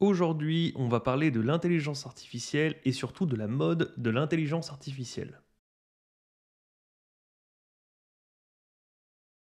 Aujourd'hui, on va parler de l'intelligence artificielle et surtout de la mode de l'intelligence artificielle.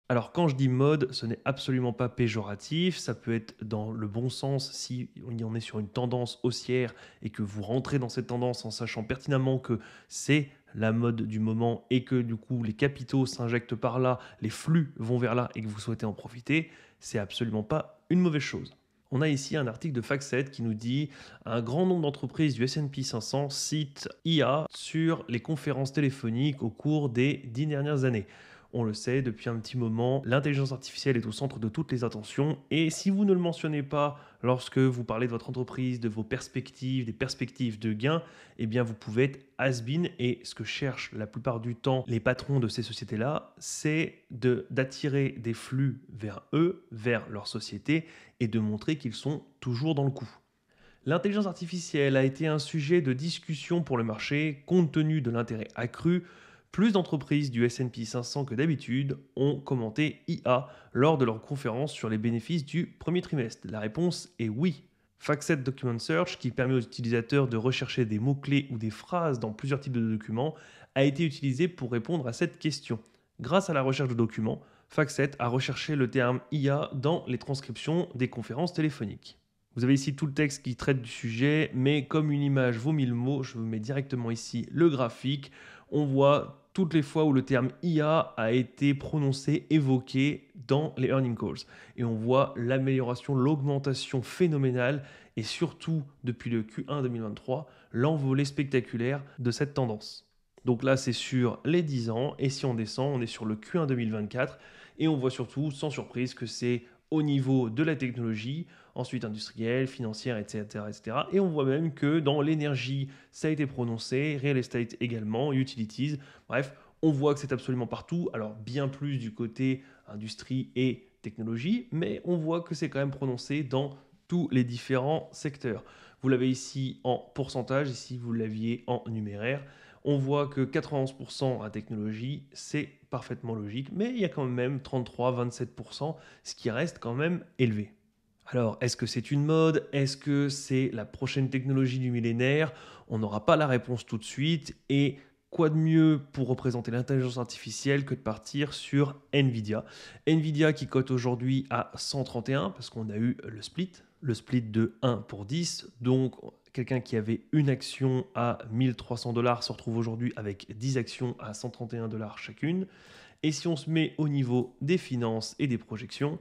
Alors quand je dis mode, ce n'est absolument pas péjoratif, ça peut être dans le bon sens si on est sur une tendance haussière et que vous rentrez dans cette tendance en sachant pertinemment que c'est la mode du moment et que du coup les capitaux s'injectent par là, les flux vont vers là et que vous souhaitez en profiter, c'est absolument pas une mauvaise chose. On a ici un article de FactSet qui nous dit un grand nombre d'entreprises du S&P 500 citent IA sur les conférences téléphoniques au cours des 10 dernières années. On le sait depuis un petit moment, l'intelligence artificielle est au centre de toutes les attentions et si vous ne le mentionnez pas lorsque vous parlez de votre entreprise, de vos perspectives, des perspectives de gains, eh bien vous pouvez être has-been et ce que cherchent la plupart du temps les patrons de ces sociétés-là, c'est d'attirer des flux vers eux, vers leur société et de montrer qu'ils sont toujours dans le coup. L'intelligence artificielle a été un sujet de discussion pour le marché compte tenu de l'intérêt accru. Plus d'entreprises du S&P 500 que d'habitude ont commenté IA lors de leur conférence sur les bénéfices du premier trimestre. La réponse est oui. FactSet Document Search, qui permet aux utilisateurs de rechercher des mots-clés ou des phrases dans plusieurs types de documents, a été utilisé pour répondre à cette question. Grâce à la recherche de documents, FactSet a recherché le terme IA dans les transcriptions des conférences téléphoniques. Vous avez ici tout le texte qui traite du sujet, mais comme une image vaut 1000 mots, je vous mets directement ici le graphique. On voit toutes les fois où le terme IA a été prononcé, évoqué dans les earning calls. Et on voit l'amélioration, l'augmentation phénoménale et surtout depuis le Q1 2023, l'envolée spectaculaire de cette tendance. Donc là, c'est sur les 10 ans et si on descend, on est sur le Q1 2024 et on voit surtout, sans surprise, que c'est au niveau de la technologie, ensuite industrielle, financière, etc., etc. Et on voit même que dans l'énergie, ça a été prononcé, real estate également, utilities, bref, on voit que c'est absolument partout, alors bien plus du côté industrie et technologie, mais on voit que c'est quand même prononcé dans tous les différents secteurs. Vous l'avez ici en pourcentage, ici vous l'aviez en numéraire. On voit que 91% à technologie, c'est parfaitement logique, mais il y a quand même 33-27%, ce qui reste quand même élevé. Alors, est-ce que c'est une mode? Est-ce que c'est la prochaine technologie du millénaire? On n'aura pas la réponse tout de suite. Et quoi de mieux pour représenter l'intelligence artificielle que de partir sur Nvidia? Nvidia qui cote aujourd'hui à 131 parce qu'on a eu le split de 1 pour 10. Donc, quelqu'un qui avait une action à 1300 dollars se retrouve aujourd'hui avec 10 actions à 131 dollars chacune. Et si on se met au niveau des finances et des projections,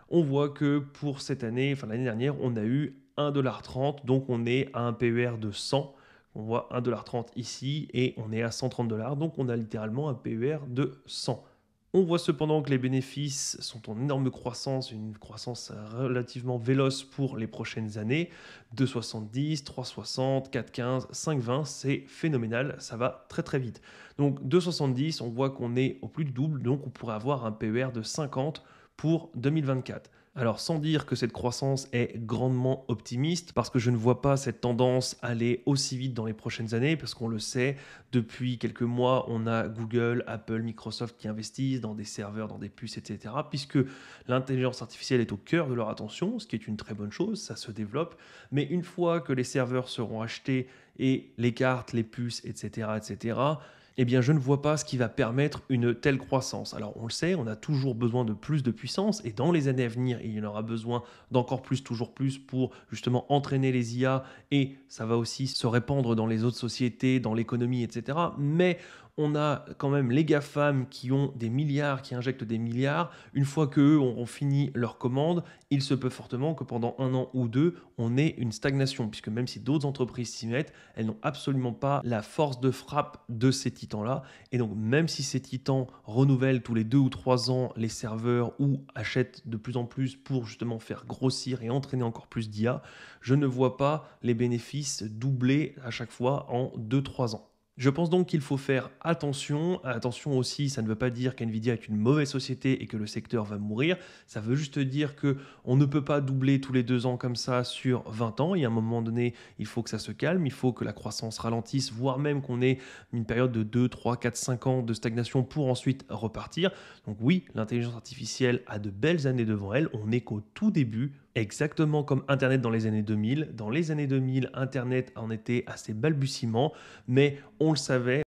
on voit que pour cette année, enfin l'année dernière, on a eu 1,30$, donc on est à un PER de 100. On voit 1,30$ ici et on est à 130 dollars, donc on a littéralement un PER de 100. On voit cependant que les bénéfices sont en énorme croissance, une croissance relativement véloce pour les prochaines années. 2,70, 3,60, 4,15, 5,20, c'est phénoménal, ça va très très vite. Donc 2,70, on voit qu'on est au plus du double, donc on pourrait avoir un PER de 50 pour 2024. Alors sans dire que cette croissance est grandement optimiste, parce que je ne vois pas cette tendance aller aussi vite dans les prochaines années, parce qu'on le sait, depuis quelques mois, on a Google, Apple, Microsoft qui investissent dans des serveurs, dans des puces, etc., puisque l'intelligence artificielle est au cœur de leur attention, ce qui est une très bonne chose, ça se développe, mais une fois que les serveurs seront achetés et les cartes, les puces, etc., etc., eh bien, je ne vois pas ce qui va permettre une telle croissance. Alors, on le sait, on a toujours besoin de plus de puissance et dans les années à venir, il y en aura besoin d'encore plus, toujours plus pour justement entraîner les IA et ça va aussi se répandre dans les autres sociétés, dans l'économie, etc. Mais on a quand même les GAFAM qui ont des milliards, qui injectent des milliards. Une fois qu'eux auront fini leur commande, il se peut fortement que pendant un an ou deux, on ait une stagnation, puisque même si d'autres entreprises s'y mettent, elles n'ont absolument pas la force de frappe de ces titans-là. Et donc, même si ces titans renouvellent tous les 2 ou 3 ans les serveurs ou achètent de plus en plus pour justement faire grossir et entraîner encore plus d'IA, je ne vois pas les bénéfices doubler à chaque fois en 2 3 ans. Je pense donc qu'il faut faire attention. Attention aussi, ça ne veut pas dire qu'NVIDIA est une mauvaise société et que le secteur va mourir. Ça veut juste dire que on ne peut pas doubler tous les 2 ans comme ça sur 20 ans. Il y a un moment donné, il faut que ça se calme, il faut que la croissance ralentisse, voire même qu'on ait une période de 2, 3, 4, 5 ans de stagnation pour ensuite repartir. Donc oui, l'intelligence artificielle a de belles années devant elle. On n'est qu'au tout début. Exactement comme Internet dans les années 2000. Dans les années 2000, Internet en était à ses balbutiements, mais on le savait,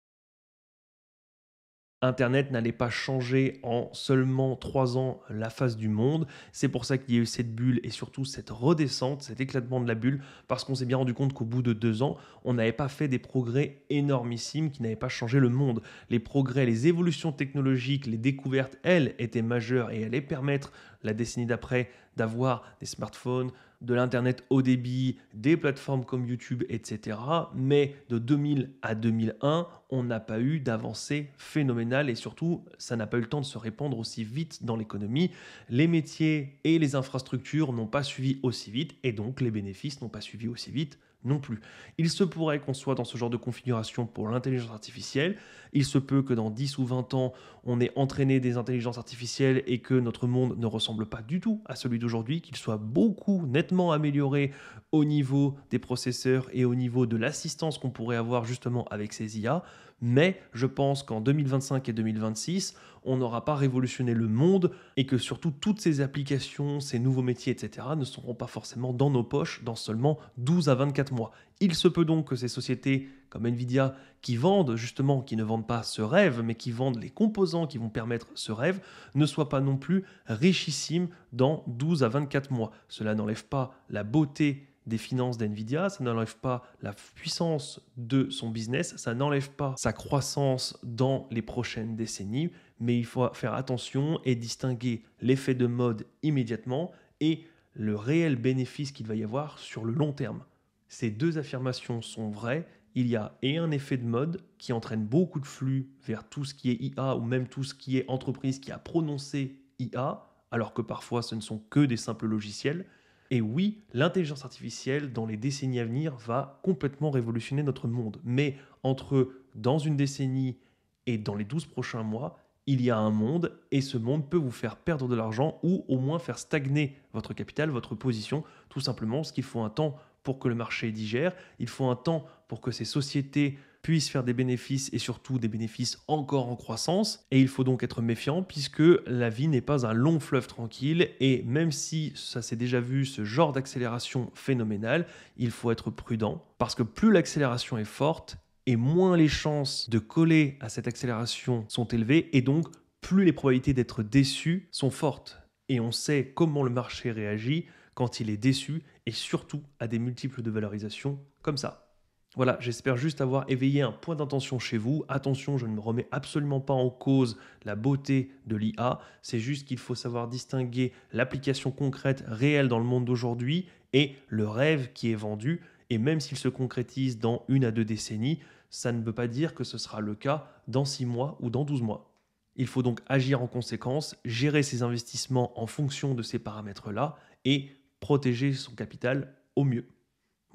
Internet n'allait pas changer en seulement 3 ans la face du monde. C'est pour ça qu'il y a eu cette bulle et surtout cette redescente, cet éclatement de la bulle, parce qu'on s'est bien rendu compte qu'au bout de 2 ans, on n'avait pas fait des progrès énormissimes qui n'avaient pas changé le monde. Les progrès, les évolutions technologiques, les découvertes, elles, étaient majeures et allaient permettre la décennie d'après d'avoir des smartphones, de l'internet haut débit, des plateformes comme YouTube, etc. Mais de 2000 à 2001, on n'a pas eu d'avancée phénoménale et surtout, ça n'a pas eu le temps de se répandre aussi vite dans l'économie. Les métiers et les infrastructures n'ont pas suivi aussi vite et donc les bénéfices n'ont pas suivi aussi vite non plus. Il se pourrait qu'on soit dans ce genre de configuration pour l'intelligence artificielle. Il se peut que dans 10 ou 20 ans, on ait entraîné des intelligences artificielles et que notre monde ne ressemble pas du tout à celui d'aujourd'hui, qu'il soit beaucoup nettement amélioré au niveau des processeurs et au niveau de l'assistance qu'on pourrait avoir justement avec ces IA. Mais je pense qu'en 2025 et 2026, on n'aura pas révolutionné le monde et que surtout toutes ces applications, ces nouveaux métiers, etc. ne seront pas forcément dans nos poches dans seulement 12 à 24 mois. Il se peut donc que ces sociétés comme Nvidia qui vendent justement, qui ne vendent pas ce rêve, mais qui vendent les composants qui vont permettre ce rêve, ne soient pas non plus richissimes dans 12 à 24 mois. Cela n'enlève pas la beauté des finances d'NVIDIA, ça n'enlève pas la puissance de son business, ça n'enlève pas sa croissance dans les prochaines décennies, mais il faut faire attention et distinguer l'effet de mode immédiatement et le réel bénéfice qu'il va y avoir sur le long terme. Ces deux affirmations sont vraies. Il y a et un effet de mode qui entraîne beaucoup de flux vers tout ce qui est IA ou même tout ce qui est entreprise qui a prononcé IA, alors que parfois ce ne sont que des simples logiciels. Et oui, l'intelligence artificielle, dans les décennies à venir, va complètement révolutionner notre monde. Mais entre dans une décennie et dans les 12 prochains mois, il y a un monde et ce monde peut vous faire perdre de l'argent ou au moins faire stagner votre capital, votre position, tout simplement parce qu'il faut un temps pour que le marché digère, il faut un temps pour que ces sociétés puissent faire des bénéfices et surtout des bénéfices encore en croissance. Et il faut donc être méfiant puisque la vie n'est pas un long fleuve tranquille et même si ça s'est déjà vu, ce genre d'accélération phénoménale, il faut être prudent parce que plus l'accélération est forte et moins les chances de coller à cette accélération sont élevées et donc plus les probabilités d'être déçu sont fortes. Et on sait comment le marché réagit quand il est déçu et surtout à des multiples de valorisation comme ça. Voilà, j'espère juste avoir éveillé un point d'intention chez vous. Attention, je ne me remets absolument pas en cause la beauté de l'IA. C'est juste qu'il faut savoir distinguer l'application concrète, réelle dans le monde d'aujourd'hui et le rêve qui est vendu. Et même s'il se concrétise dans 1 à 2 décennies, ça ne veut pas dire que ce sera le cas dans 6 mois ou dans 12 mois. Il faut donc agir en conséquence, gérer ses investissements en fonction de ces paramètres-là et protéger son capital au mieux.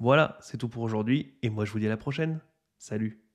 Voilà, c'est tout pour aujourd'hui et moi je vous dis à la prochaine. Salut!